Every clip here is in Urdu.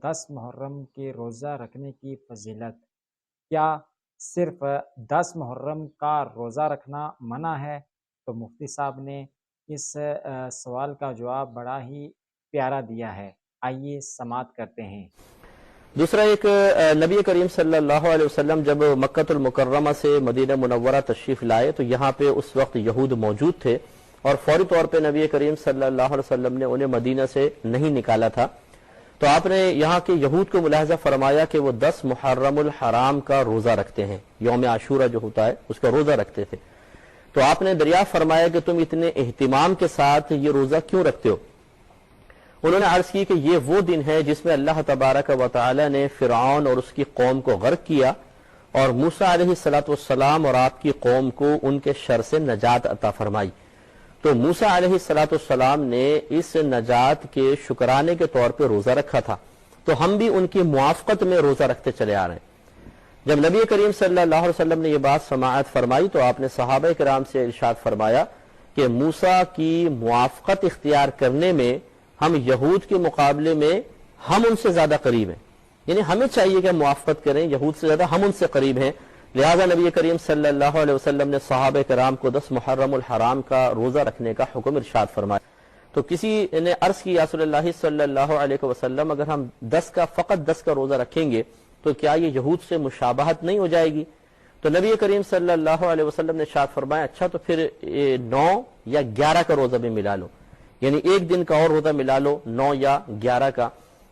10 محرم کے روزہ رکھنے کی فضیلت، کیا صرف 10 محرم کا روزہ رکھنا منع ہے؟ تو مفتی صاحب نے اس سوال کا جواب بڑا ہی پیارا دیا ہے، آئیے سماعت کرتے ہیں۔ دوسرا ایک نبی کریم صلی اللہ علیہ وسلم جب مکہ المکرمہ سے مدینہ منورہ تشریف لائے تو یہاں پہ اس وقت یہود موجود تھے اور فوری طور پہ نبی کریم صلی اللہ علیہ وسلم نے انہیں مدینہ سے نہیں نکالا تھا، تو آپ نے یہاں کے یہود کو ملاحظہ فرمایا کہ وہ 10 محرم الحرام کا روزہ رکھتے ہیں، یوم عاشورہ جو ہوتا ہے اس کا روزہ رکھتے تھے۔ تو آپ نے دریافت فرمایا کہ تم اتنے اہتمام کے ساتھ یہ روزہ کیوں رکھتے ہو؟ انہوں نے عرض کی کہ یہ وہ دن ہے جس میں اللہ تبارک و تعالی نے فرعون اور اس کی قوم کو غرق کیا اور موسیٰ علیہ السلام اور آپ کی قوم کو ان کے شر سے نجات عطا فرمائی۔ تو موسیٰ علیہ السلام نے اس نجات کے شکرانے کے طور پہ روزہ رکھا تھا، تو ہم بھی ان کی موافقت میں روزہ رکھتے چلے آ رہے ہیں۔ جب نبی کریم صلی اللہ علیہ وسلم نے یہ بات سماعت فرمائی تو آپ نے صحابہ کرام سے ارشاد فرمایا کہ موسیٰ کی موافقت اختیار کرنے میں ہم یہود کے مقابلے میں ہم ان سے زیادہ قریب ہیں، یعنی ہمیں چاہیے کہ موافقت کریں، یہود سے زیادہ ہم ان سے قریب ہیں، لہذا نبی کریم صلی اللہ علیہ وسلم نے صحابہ کرام کو 10 محرم الحرام کا روزہ رکھنے کا حکم ارشاد فرمایا۔ تو کسی نے عرض کی یا رسول اللہ صلی اللہ علیہ وسلم اگر ہم فقط 10 کا روزہ رکھیں گے تو کیا یہ یہود سے مشابہت نہیں ہو جائے گی؟ تو نبی کریم صلی اللہ علیہ وسلم نے ارشاد فرمایا اچھا تو پھر 9 یا 11 کا روزہ بھی ملا لو، یعنی ایک دن کا اور روزہ ملا لو 9 یا 11 کا۔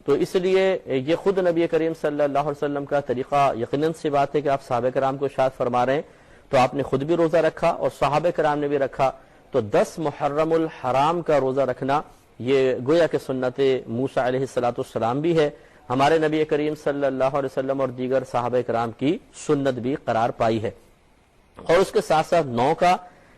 تو اس لیے یہ خود نبی کریم صلی اللہ علیہ وسلم کا طریقہ یقیناً سی بات ہے کہ آپ صحابہ کرام کو ارشاد فرما رہے ہیں، تو آپ نے خود بھی روزہ رکھا اور صحابہ کرام نے بھی رکھا، تو 10 محرم الحرام کا روزہ رکھنا یہ گویا کہ سنت موسیٰ علیہ السلام بھی ہے، ہمارے نبی کریم صلی اللہ علیہ وسلم اور دیگر صحابہ کرام کی سنت بھی قرار پائی ہے، اور اس کے ساتھ ساتھ 9 کا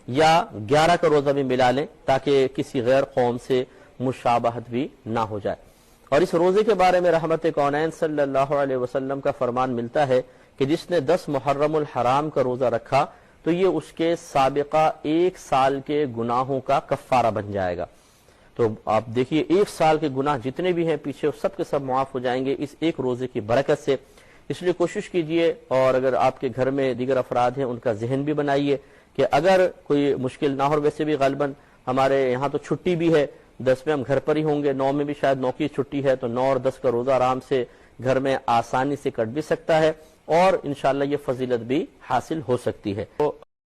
یا 11 کا روزہ بھی ملا لیں تاکہ کسی غیر قوم سے مشابہت بھی نہ ہو جائے۔ اور اس روزے کے بارے میں رحمت کونین صلی اللہ علیہ وسلم کا فرمان ملتا ہے کہ جس نے 10 محرم الحرام کا روزہ رکھا تو یہ اس کے سابقہ 1 سال کے گناہوں کا کفارہ بن جائے گا۔ تو آپ دیکھیے 1 سال کے گناہ جتنے بھی ہیں پیچھے سب کے سب معاف ہو جائیں گے اس ایک روزے کی برکت سے۔ اس لیے کوشش کیجئے، اور اگر آپ کے گھر میں دیگر افراد ہیں ان کا ذہن بھی بنائیے کہ اگر کوئی مشکل نہ ہو، ویسے بھی غالباً ہمارے یہاں تو چھٹی بھی ہے، 10 میں ہم گھر پر ہی ہوں گے، 9 میں بھی شاید 9 کی چھٹی ہے، تو 9 اور 10 کا روزہ آرام سے گھر میں آسانی سے کٹ بھی سکتا ہے اور انشاءاللہ یہ فضیلت بھی حاصل ہو سکتی ہے۔